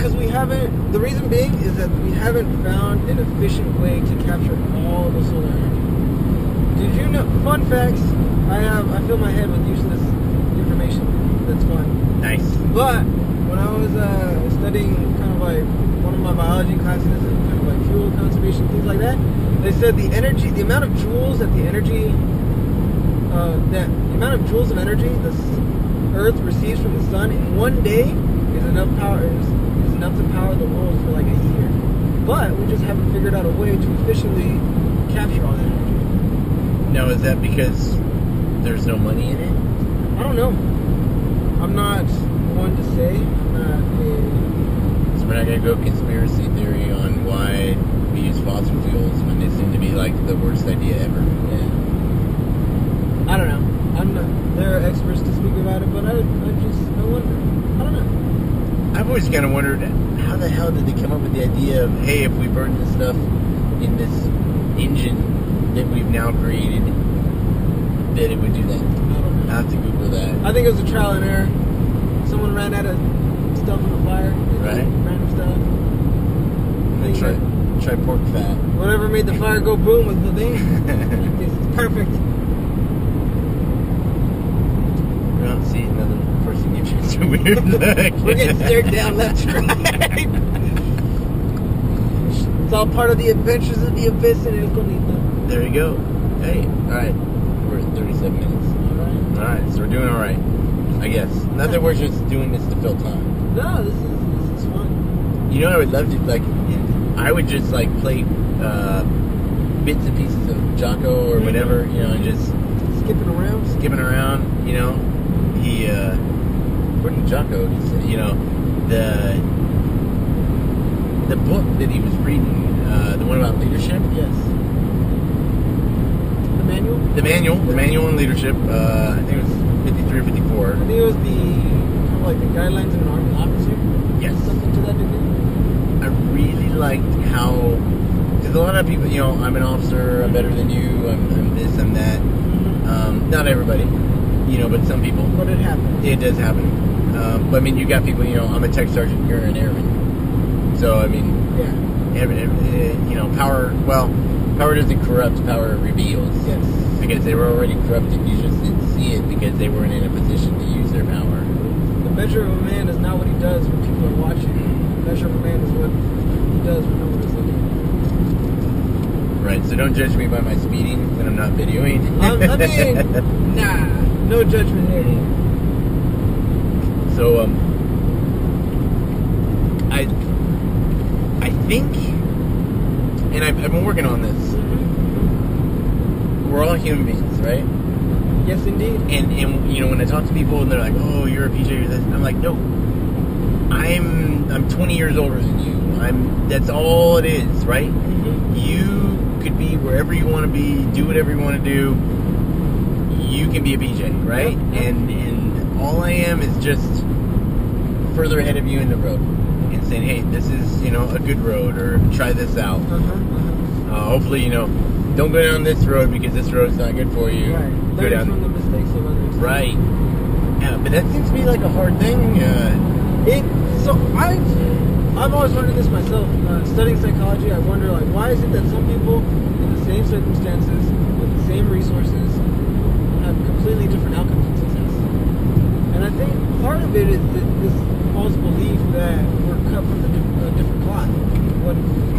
because we haven't. The reason being is that we haven't found an efficient way to capture all the solar energy. Did you know? Fun facts. I fill my head with useless information. That's fun. Nice. But when I was studying kind of like one of my biology classes and kind of like fuel conservation, things like that, they said the amount of joules that the amount of joules of energy the Earth receives from the sun in one day is enough to power the world for like a year. But we just haven't figured out a way to efficiently capture all that energy. Now, is that because there's no money in it? I don't know. I'm not one to say. So we're not going to go conspiracy theory on why we use fossil fuels when they seem to be like the worst idea ever. Yeah. I don't know. There are experts to speak about it, but I wonder. I don't know. I've always kind of wondered, how the hell did they come up with the idea of, hey, if we burn this stuff in this engine that we've now created, that it would do that? I don't know. I have to Google that. I think it was a trial and error. Someone ran out of stuff on the fire. Right. Random stuff. Try pork fat. Whatever made the fire go boom was the thing. This is perfect. Well, see, another person gives you some weird look. We're getting stared down left and right. It's all part of the adventures of the abyss and El Conito. There you go. Hey, alright. We're at 37 minutes. Alright, so we're doing alright. I guess. Not that we're just doing this to fill time. No, this is fun. You know what I would love to, like, I would just, like, play bits and pieces of Jocko or whatever, you know, and just... Skipping around, you know. He, according to Jocko, he said, you know, the book that he was reading, the one about leadership. Yes. The manual on leadership. I think it was 53 or 54. I think it was the kind of like the guidelines of an army officer. Yes. Something to that degree. I really liked how, because a lot of people, you know, I'm an officer, I'm better than you, I'm this, I'm that. Not everybody, you know, but some people. But it happens. It does happen. But I mean, you got people, you know, I'm a tech sergeant, you're an airman. So, I mean, yeah. You know, power doesn't corrupt, power reveals. Yes. Because they were already corrupted, you just didn't see it because they weren't in a position to use their power. The measure of a man is not what he does when people are watching. The measure of a man is what he does when no one is looking. Right, so don't judge me by my speeding when I'm not videoing. I mean, nah, no judgment here. So, I think, and I've been working on this, we're all human beings, right? Yes, indeed. And you know, when I talk to people and they're like, oh, you're a PJ, you're this, I'm like, no, I'm 20 years older than you. That's all it is, right? Mm-hmm. You could be wherever you want to be, do whatever you want to do. You can be a PJ, right? Yep. And all I am is just further ahead of you in the road and saying, hey, this is, you know, a good road, or try this out. Hopefully, you know, don't go down this road because this road's not good for you. Right. Go down from the mistakes of others. Right. Yeah, but that seems to be like a hard thing. I've always wondered this myself. Studying psychology, I wonder, like, why is it that some people in the same circumstances with the same resources have completely different outcomes in success? And I think part of it is this false belief that we're cut from a different cloth when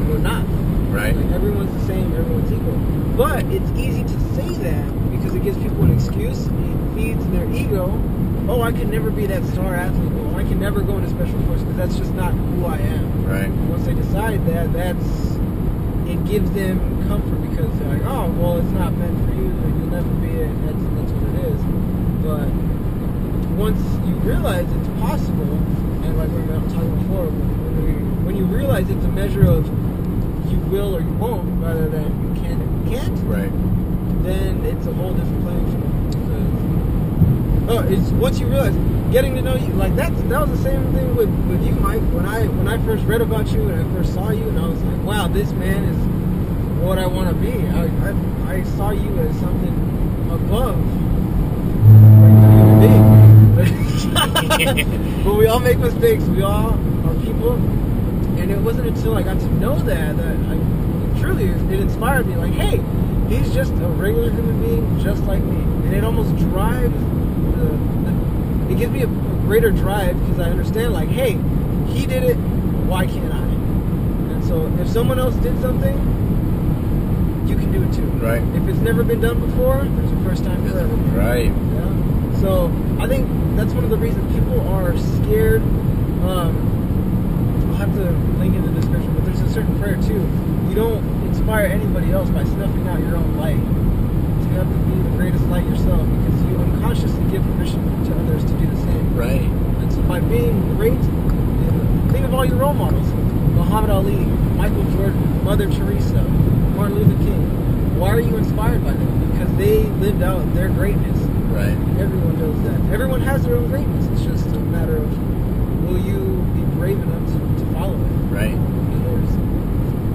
we're not. Right. Like, everyone's the same, everyone's equal. But it's easy to say that because it gives people an excuse. It feeds their ego. Oh, I can never be that star athlete. Oh, I can never go into special forces because that's just not who I am. Right. Once they decide that, it gives them comfort because they're like, oh, well, it's not meant for you. Like, you'll never be it. That's what it is. But once you realize it's possible, and like we were talking before, when you realize it's a measure of you will or you won't, rather than you can or you can't, right, then it's a whole different playing field. It's once you realize, getting to know you, like that was the same thing with you, Mike. When I first read about you and I first saw you, and I was like, wow, this man is what I want to be. I saw you as something above a human being. But we all make mistakes. We all are people, and it wasn't until I got to know that truly it inspired me. Like, hey, he's just a regular human being, just like me, and it almost drives it gives me a greater drive because I understand, like, hey, he did it, why can't I? And so if someone else did something, you can do it too. Right. If it's never been done before, there's a first time for everything. Right. Yeah. So I think that's one of the reasons people are scared. I'll have to link in the description, but there's a certain prayer too. You don't inspire anybody else by snuffing out your own light. So you have to be the greatest light yourself, because you unconsciously give permission to others to do the same. Right. And so by being great, think of all your role models: Muhammad Ali, Michael Jordan, Mother Teresa, Martin Luther King. Why are you inspired by them? Because they lived out their greatness. Right. Everyone does that. Everyone has their own greatness. It's just a matter of, will you be brave enough to follow it? Right.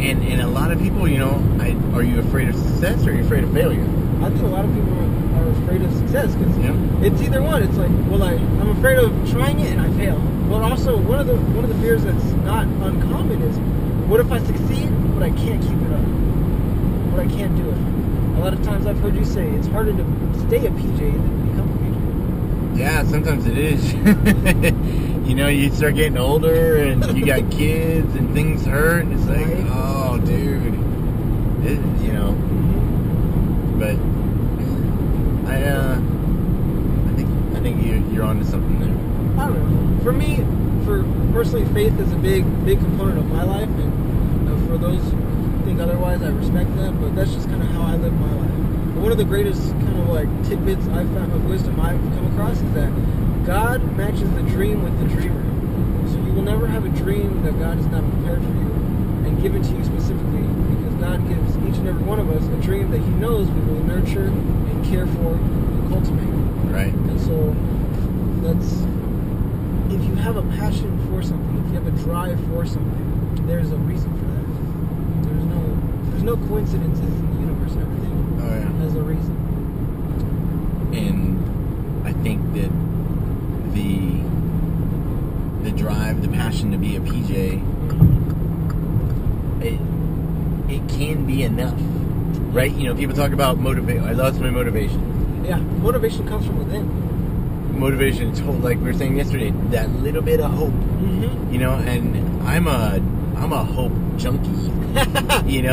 And a lot of people, are you afraid of success or are you afraid of failure? I think a lot of people are afraid of success because it's either one. It's like, well, I'm afraid of trying it and I fail. But also, one of the fears that's not uncommon is, what if I succeed but I can't keep it up? But I can't do it. A lot of times I've heard you say it's harder to stay a PJ than become a PJ. Yeah, sometimes it is. You start getting older and you got kids and things hurt and it's like, oh, dude. But I think you're onto something there. I don't know. For me, personally, faith is a big component of my life, and for those who think otherwise, I respect that, but that's just kind of how I live my life. But one of the greatest kind of tidbits I've found of wisdom I've come across is that God matches the dream with the dreamer. So you will never have a dream that God has not prepared for you and given to you specifically, because God gives each and every one of us a dream that He knows we will nurture and care for and cultivate. Right. And so if you have a passion for something, if you have a drive for something, there's a reason for that. There's no coincidences in the universe. Everything has a reason. And I think that the drive, the passion to be a PJ, it can be enough, right? People talk about motivation. I lost my motivation. Yeah, motivation comes from within. Motivation is like we were saying yesterday, that little bit of hope. Mm-hmm. And I'm a hope junkie.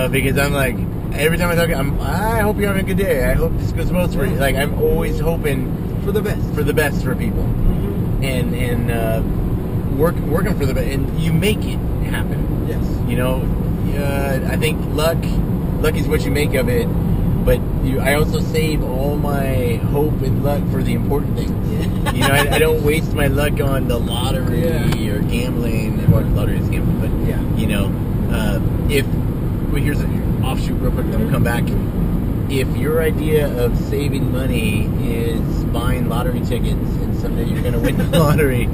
Because I'm like, every time I talk, I hope you're having a good day. I hope this goes well for you. Like, I'm always hoping for the best for people. Mm-hmm. And working for the best, and you make it happen. Yes. I think luck is what you make of it. But I also save all my hope and luck for the important things. Yeah. I don't waste my luck on the lottery or gambling. Well, lottery is gambling, but here's an offshoot real quick, then we'll come back. If your idea of saving money is buying lottery tickets and someday you're going to win the lottery,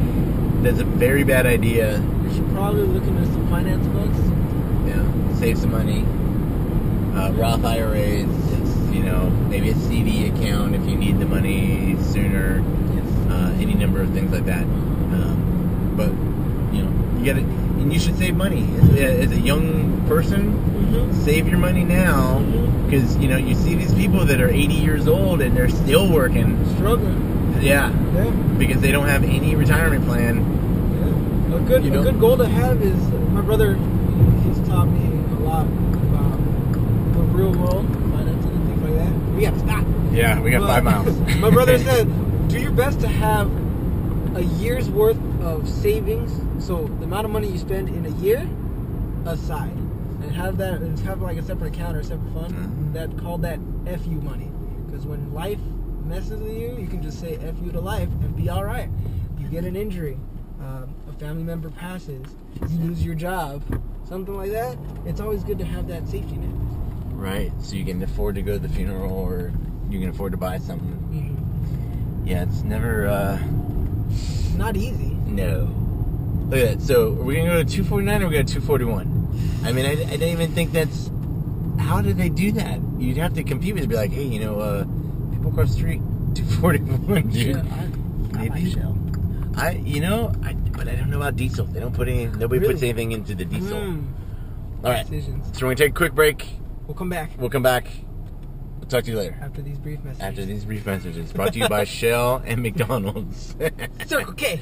that's a very bad idea. You should probably look into some finance books. Yeah, save some money. Roth IRAs, maybe a CD account if you need the money sooner. Yes. Any number of things like that. But you got to, and you should save money as a young person. Mm-hmm. Save your money now, because you see these people that are 80 years old and they're still working, struggling. Yeah. Because they don't have any retirement plan. Yeah. A good goal to have is, my brother, he's taught me a lot about the real world, finance and things like that. We got to stop. Yeah, we got 5 miles. My brother said, do your best to have a year's worth of savings, so the amount of money you spend in a year aside, and have like a separate account or a separate fund. Mm-hmm. Call that FU money, because when life messes with you, you can just say FU to life and be all right. You get an injury, a family member passes, you lose your job, something like that. It's always good to have that safety net. Right, so you can afford to go to the funeral, or you can afford to buy something. Mm-hmm. Yeah, it's never not easy. No. Look at that. So are we gonna go to 249 or are we going to 241? I mean, I don't even think that's. How did they do that? You'd have to compete with it. Be like, hey, people across the street, 241. Yeah, I like Shell. But I don't know about diesel. They don't put any. Nobody Really? puts anything into the diesel. All right. Decisions. So we're gonna take a quick break. We'll come back We'll come back. We'll talk to you later. after these brief messages. After these brief messages, brought to you by Shell and McDonald's. Circle K.